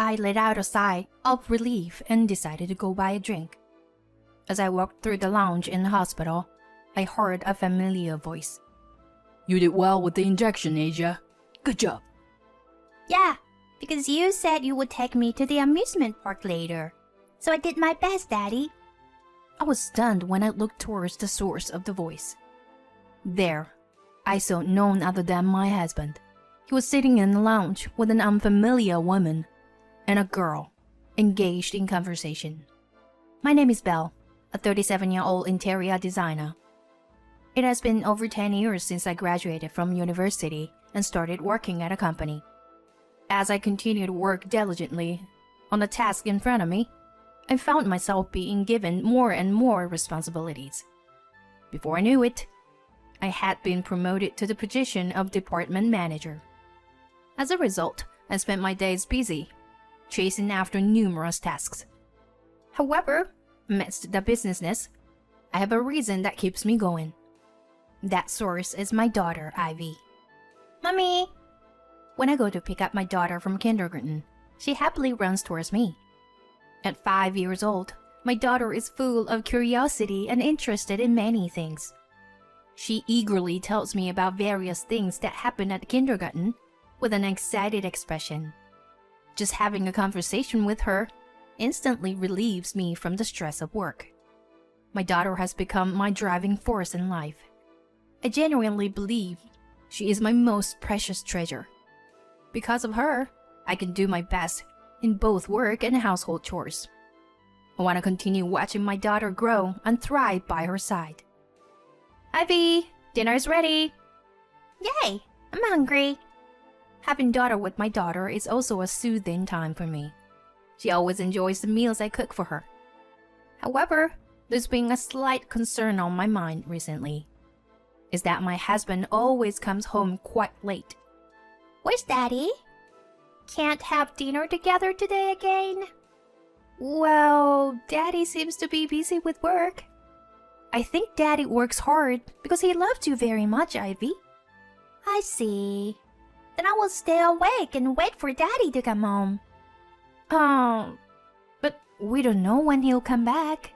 I let out a sigh of relief and decided to go buy a drink. As I walked through the lounge in the hospital, I heard a familiar voice. You did well with the injection, Asia. Good job. Yeah, because you said you would take me to the amusement park later. So I did my best, Daddy. I was stunned when I looked towards the source of the voice. There, I saw none other than my husband. He was sitting in the lounge with an unfamiliar woman and a girl engaged in conversation. My name is Belle, a 37-year-old interior designer. It has been over 10 years since I graduated from university and started working at a company. As I continued to work diligently on the task in front of me, I found myself being given more and more responsibilities. Before I knew it, I had been promoted to the position of department manager. As a result, I spent my days busy, chasing after numerous tasks. However, amidst the businessness, I have a reason that keeps me going. That source is my daughter, Ivy. Mommy! When I go to pick up my daughter from kindergarten, she happily runs towards me. At 5 years old, my daughter is full of curiosity and interested in many things. She eagerly tells me about various things that happen at kindergarten with an excited expression. Just having a conversation with her instantly relieves me from the stress of work. My daughter has become my driving force in life. I genuinely believe she is my most precious treasure. Because of her, I can do my best in both work and household chores. I want to continue watching my daughter grow and thrive by her side. Ivy, dinner is ready. Yay, I'm hungry. Having daughter with my daughter is also a soothing time for me. She always enjoys the meals I cook for her. However, there's been a slight concern on my mind recently. Is that my husband always comes home quite late. Where's Daddy? Can't have dinner together today again? Well, Daddy seems to be busy with work. I think Daddy works hard because he loves you very much, Ivy. I see. Then I will stay awake and wait for Daddy to come home. But we don't know when he'll come back.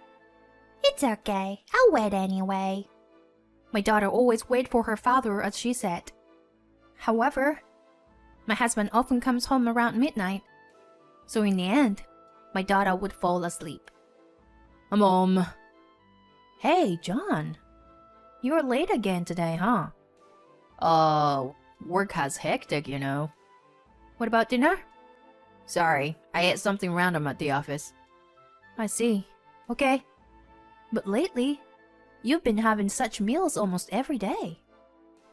It's okay. I'll wait anyway. My daughter always waits for her father, as she said. However, my husband often comes home around midnight. So in the end, my daughter would fall asleep. Mom. Hey, John. You're late again today, huh? Work has hectic, you know. What about dinner? Sorry, I ate something random at the office. I see. Okay. But lately, you've been having such meals almost every day.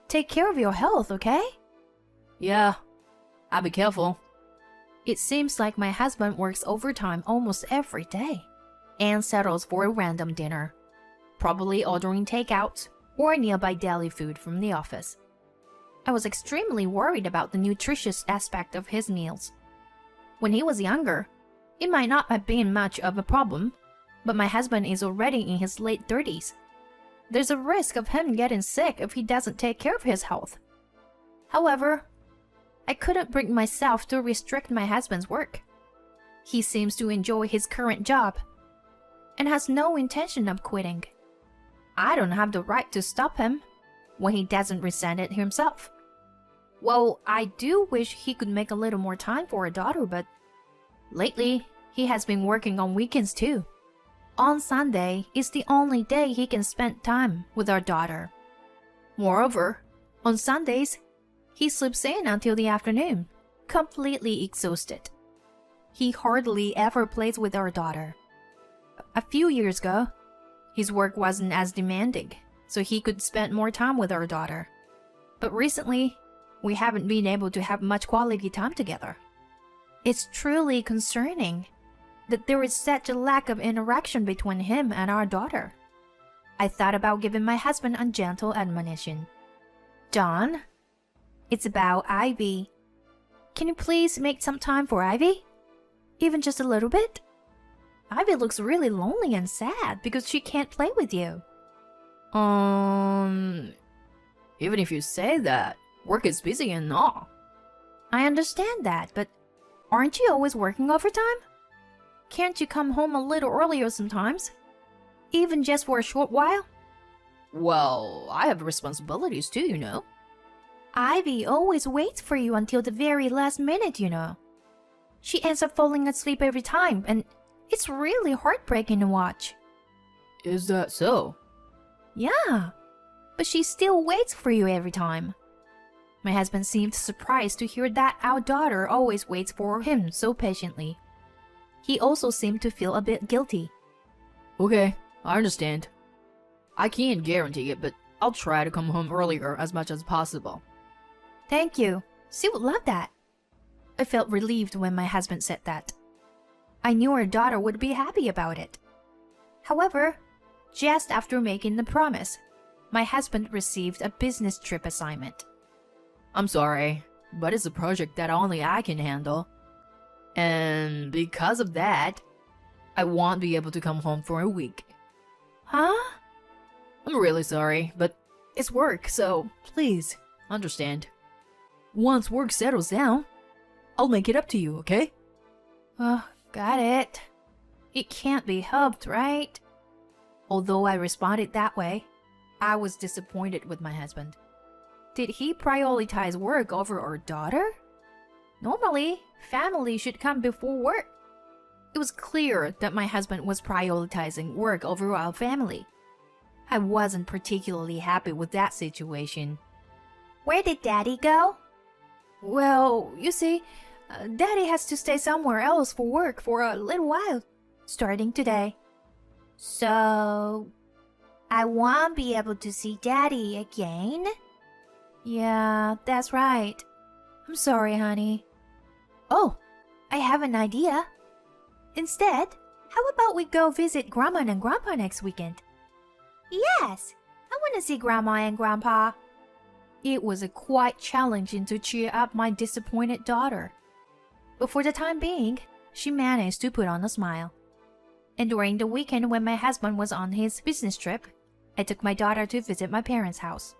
Take care of your health, okay? Yeah, I'll be careful. It seems like my husband works overtime almost every day and settles for a random dinner, probably ordering takeout or nearby deli food from the office. I was extremely worried about the nutritious aspect of his meals. When he was younger, it might not have been much of a problem, but my husband is already in his late 30s. There's a risk of him getting sick if he doesn't take care of his health. However, I couldn't bring myself to restrict my husband's work. He seems to enjoy his current job and has no intention of quitting. I don't have the right to stop him when he doesn't resent it himself. Well, I do wish he could make a little more time for a daughter, but lately he has been working on weekends too. On Sunday is the only day he can spend time with our daughter. Moreover, on Sundays, he sleeps in until the afternoon, completely exhausted. He hardly ever plays with our daughter. A few years ago, his work wasn't as demanding, so he could spend more time with our daughter. But recently, we haven't been able to have much quality time together. It's truly concerning that there is such a lack of interaction between him and our daughter. I thought about giving my husband a gentle admonition. John, it's about Ivy. Can you please make some time for Ivy? Even just a little bit? Ivy looks really lonely and sad because she can't play with you. Even if you say that, work is busy and all. I understand that, but Aren't you always working overtime? Can't you come home a little earlier sometimes? Even just for a short while? Well, I have responsibilities too, you know. Ivy always waits for you until the very last minute, you know. She ends up falling asleep every time, and it's really heartbreaking to watch. Is that so? Yeah, but she still waits for you every time. My husband seemed surprised to hear that our daughter always waits for him so patiently. He also seemed to feel a bit guilty. Okay, I understand. I can't guarantee it, but I'll try to come home earlier as much as possible. Thank you. She would love that. I felt relieved when my husband said that. I knew our daughter would be happy about it. However, just after making the promise, my husband received a business trip assignment. I'm sorry, but it's a project that only I can handle. And because of that, I won't be able to come home for a week. Huh? I'm really sorry, but it's work, so please understand. Once work settles down, I'll make it up to you, okay? Oh, got it. It can't be helped, right? Although I responded that way, I was disappointed with my husband. Did he prioritize work over our daughter? Normally, family should come before work. It was clear that my husband was prioritizing work over our family. I wasn't particularly happy with that situation. Where did Daddy go? Well, you see, Daddy has to stay somewhere else for work for a little while, starting today. So, I won't be able to see Daddy again? Yeah, that's right. I'm sorry, honey. Oh, I have an idea. Instead, how about we go visit Grandma and Grandpa next weekend? Yes, I want to see Grandma and Grandpa. It was quite challenging to cheer up my disappointed daughter. But for the time being, she managed to put on a smile. And during the weekend when my husband was on his business trip, I took my daughter to visit my parents' house.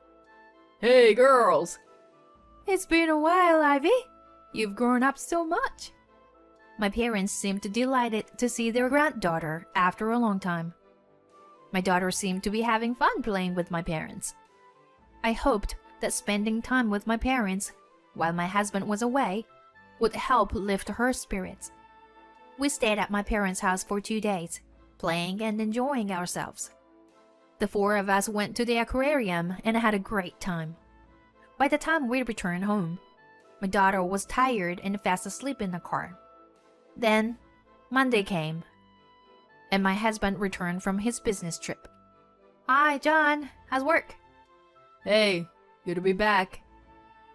Hey, girls! It's been a while, Ivy. You've grown up so much. My parents seemed delighted to see their granddaughter after a long time. My daughter seemed to be having fun playing with my parents. I hoped that spending time with my parents while my husband was away would help lift her spirits. We stayed at my parents' house for 2 days, playing and enjoying ourselves. The 4 of us went to the aquarium and had a great time. By the time we returned home, my daughter was tired and fast asleep in the car. Then, Monday came, and my husband returned from his business trip. Hi, John. How's work? Hey, good to be back.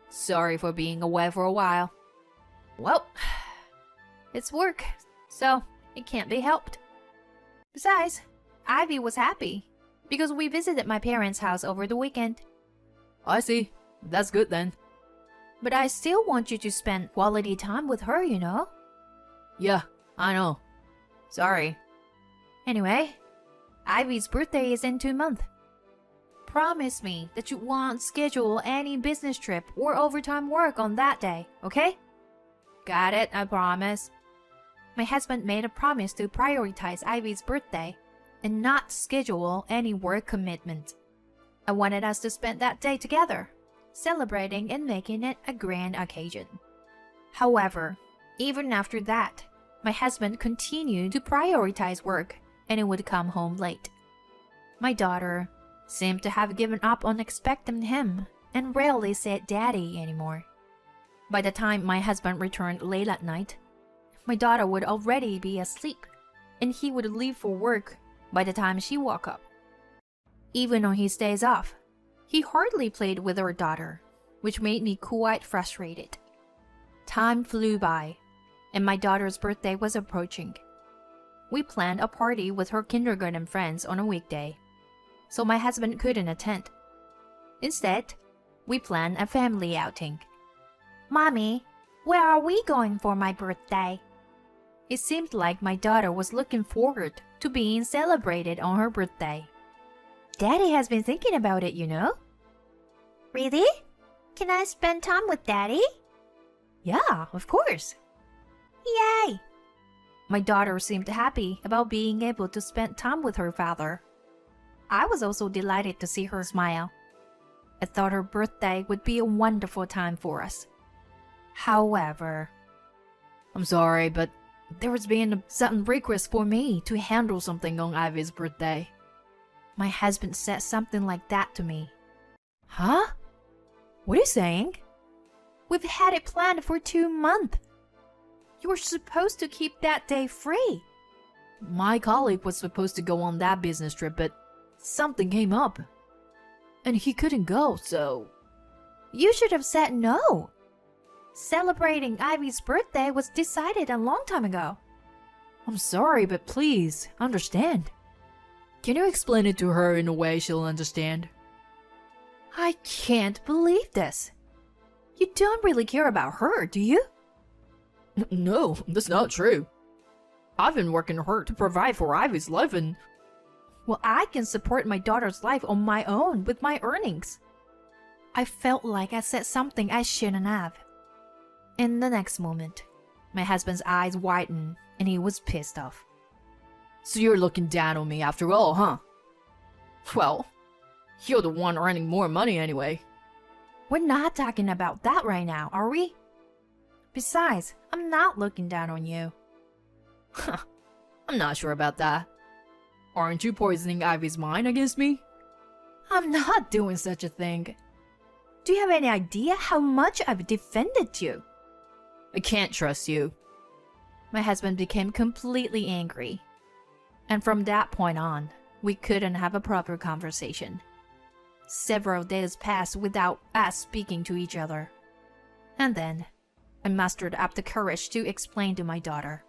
Sorry for being away for a while. Well, it's work, so it can't be helped. Besides, Ivy was happy because we visited my parents' house over the weekend. I see. That's good then. But I still want you to spend quality time with her, you know? Yeah, I know. Sorry. Anyway, Ivy's birthday is in 2 months. Promise me that you won't schedule any business trip or overtime work on that day, okay? Got it, I promise. My husband made a promise to prioritize Ivy's birthday and not schedule any work commitment. I wanted us to spend that day together, celebrating and making it a grand occasion. However, even after that, my husband continued to prioritize work and he would come home late. My daughter seemed to have given up on expecting him and rarely said daddy anymore. By the time my husband returned late at night, my daughter would already be asleep and he would leave for work by the time she woke up. Even on his days off, he hardly played with our daughter, which made me quite frustrated. Time flew by, and my daughter's birthday was approaching. We planned a party with her kindergarten friends on a weekday, so my husband couldn't attend. Instead, we planned a family outing. Mommy, where are we going for my birthday? It seemed like my daughter was looking forward to being celebrated on her birthday. Daddy has been thinking about it, you know. Really? Can I spend time with Daddy? Yeah, of course. Yay! My daughter seemed happy about being able to spend time with her father. I was also delighted to see her smile. I thought her birthday would be a wonderful time for us. However, I'm sorry, but there has been a sudden request for me to handle something on Ivy's birthday. my husband said something like that to me. Huh? What are you saying? We've had it planned for 2 months. You were supposed to keep that day free. My colleague was supposed to go on that business trip, but something came up. And he couldn't go, so... You should have said no. Celebrating Ivy's birthday was decided a long time ago. I'm sorry, but please, understand. Can you explain it to her in a way she'll understand? I can't believe this. You don't really care about her, do you? No, that's not true. I've been working hard to provide for Ivy's life and... Well, I can support my daughter's life on my own with my earnings. I felt like I said something I shouldn't have. In the next moment, my husband's eyes widened and he was pissed off. So you're looking down on me after all, huh? Well, you're the one earning more money anyway. We're not talking about that right now, are we? Besides, I'm not looking down on you. I'm not sure about that. Aren't you poisoning Ivy's mind against me? I'm not doing such a thing. Do you have any idea how much I've defended you? I can't trust you. My husband became completely angry. And from that point on, we couldn't have a proper conversation. Several days passed without us speaking to each other. And then, I mustered up the courage to explain to my daughter.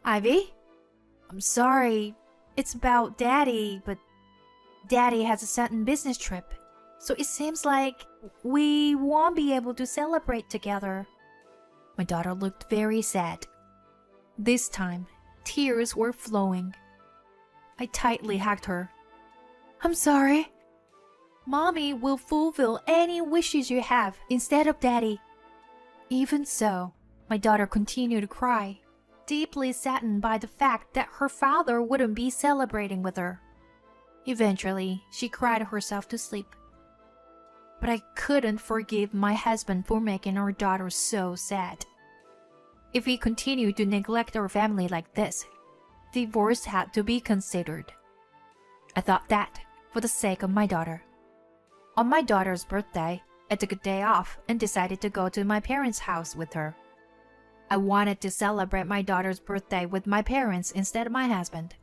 Ivy, I'm sorry, it's about Daddy, but Daddy has a sudden business trip, so it seems like we won't be able to celebrate together. My daughter looked very sad. This time, tears were flowing. I tightly hugged her. I'm sorry. Mommy will fulfill any wishes you have instead of Daddy. Even so, my daughter continued to cry, deeply saddened by the fact that her father wouldn't be celebrating with her. Eventually, she cried herself to sleep. But I couldn't forgive my husband for making our daughter so sad. If we continued to neglect our family like this, divorce had to be considered. I thought that for the sake of my daughter. On my daughter's birthday, I took a day off and decided to go to my parents' house with her. I wanted to celebrate my daughter's birthday with my parents instead of my husband.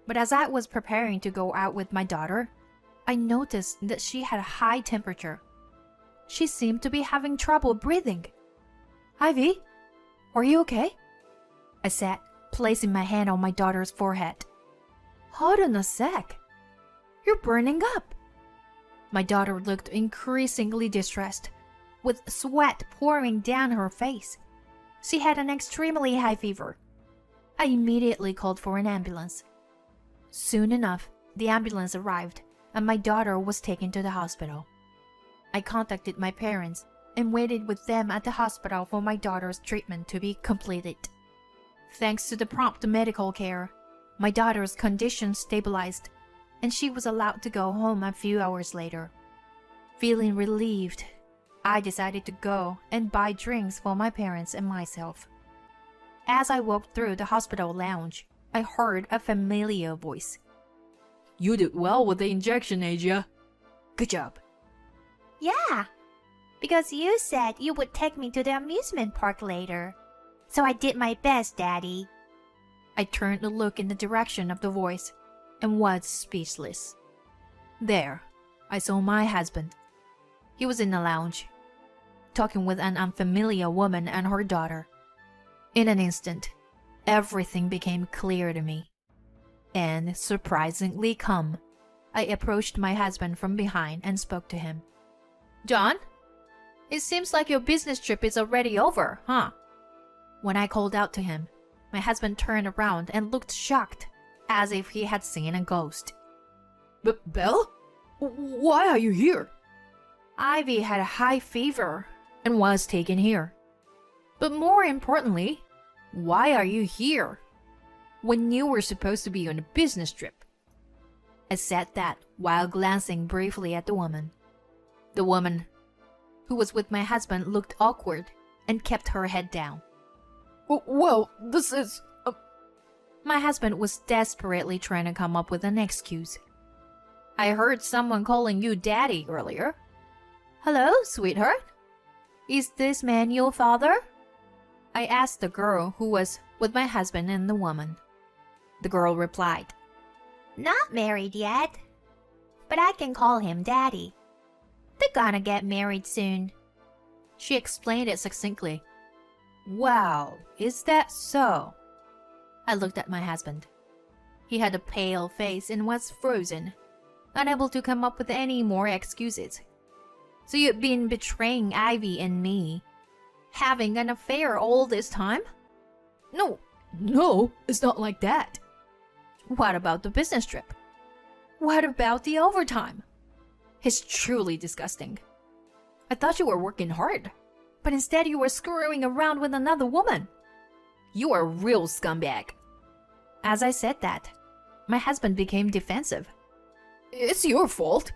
But as I was preparing to go out with my daughter, I noticed that she had a high temperature. She seemed to be having trouble breathing. Ivy, are you okay? I said, placing my hand on my daughter's forehead. Hold on a sec. You're burning up. My daughter looked increasingly distressed, with sweat pouring down her face. She had an extremely high fever. I immediately called for an ambulance. Soon enough, the ambulance arrived, and my daughter was taken to the hospital. I contacted my parents and waited with them at the hospital for my daughter's treatment to be completed. Thanks to the prompt medical care, my daughter's condition stabilized, and she was allowed to go home a few hours later. Feeling relieved, I decided to go and buy drinks for my parents and myself. As I walked through the hospital lounge, I heard a familiar voice. You did well with the injection, Asia. Good job. Yeah, because you said you would take me to the amusement park later. So I did my best, Daddy. I turned to look in the direction of the voice and was speechless. There, I saw my husband. He was in the lounge, talking with an unfamiliar woman and her daughter. In an instant, everything became clear to me. And surprisingly calm, I approached my husband from behind and spoke to him. John, it seems like your business trip is already over, huh? When I called out to him, my husband turned around and looked shocked, as if he had seen a ghost. But Belle? Why are you here? Ivy had a high fever and was taken here. But more importantly, Why are you here? When you were supposed to be on a business trip. I said that while glancing briefly at the woman. The woman, who was with my husband, looked awkward and kept her head down. Well, this is... My husband was desperately trying to come up with an excuse. I heard someone calling you daddy earlier. Hello, sweetheart? Is this man your father? I asked the girl who was with my husband and the woman. The girl replied, Not married yet, but I can call him Daddy. They're gonna get married soon. She explained it succinctly. Wow, is that so? I looked at my husband. He had a pale face and was frozen, unable to come up with any more excuses. So you've been betraying Ivy and me, having an affair all this time? No, it's not like that. What about the business trip? What about the overtime? It's truly disgusting. I thought you were working hard, but instead you were screwing around with another woman. You are a real scumbag. As I said that, my husband became defensive. It's your fault.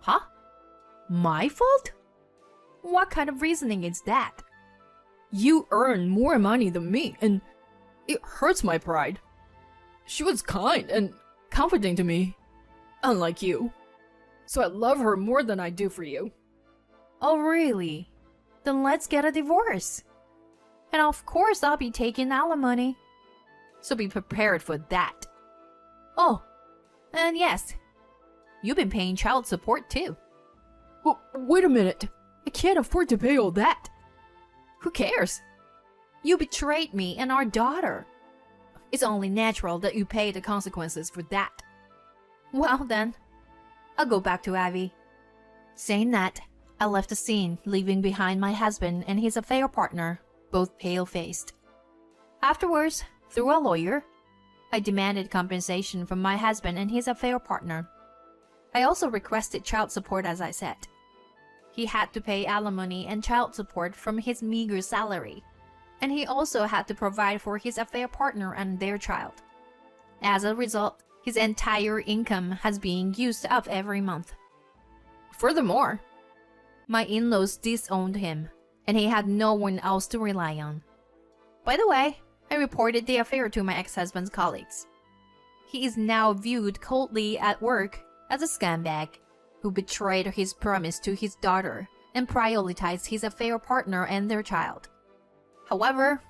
Huh? My fault? What kind of reasoning is that? You earn more money than me, and it hurts my pride. She was kind and comforting to me, unlike you. So I love her more than I do for you. Oh, really? Then let's get a divorce. And of course I'll be taking alimony. So be prepared for that. Oh, and yes, you've been paying child support too. Well, wait a minute. I can't afford to pay all that. Who cares? You betrayed me and our daughter. It's only natural that you pay the consequences for that. Well then, I'll go back to Ivy. Saying that, I left the scene, leaving behind my husband and his affair partner, both pale-faced. Afterwards, through a lawyer, I demanded compensation from my husband and his affair partner. I also requested child support, as I said. He had to pay alimony and child support from his meager salary, and he also had to provide for his affair partner and their child. As a result, his entire income has been used up every month. Furthermore, my in-laws disowned him, and he had no one else to rely on. By the way, I reported the affair to my ex-husband's colleagues. He is now viewed coldly at work as a scumbag who betrayed his promise to his daughter and prioritized his affair partner and their child. However,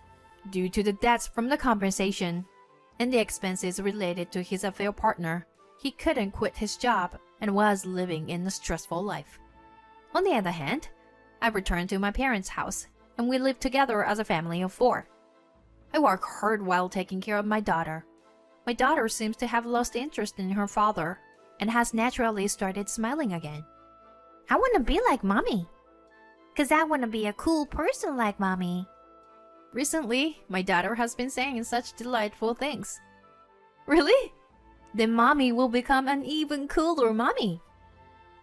due to the debts from the compensation and the expenses related to his affair partner, he couldn't quit his job and was living in a stressful life. On the other hand, I returned to my parents' house and we lived together as a family of 4. I work hard while taking care of my daughter. My daughter seems to have lost interest in her father and has naturally started smiling again. I want to be like Mommy. 'Cause I want to be a cool person like Mommy. Recently, my daughter has been saying such delightful things. Really? Then Mommy will become an even cooler Mommy.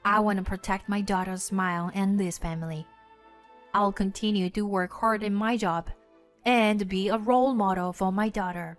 I want to protect my daughter's smile and this family. I'll continue to work hard in my job and be a role model for my daughter.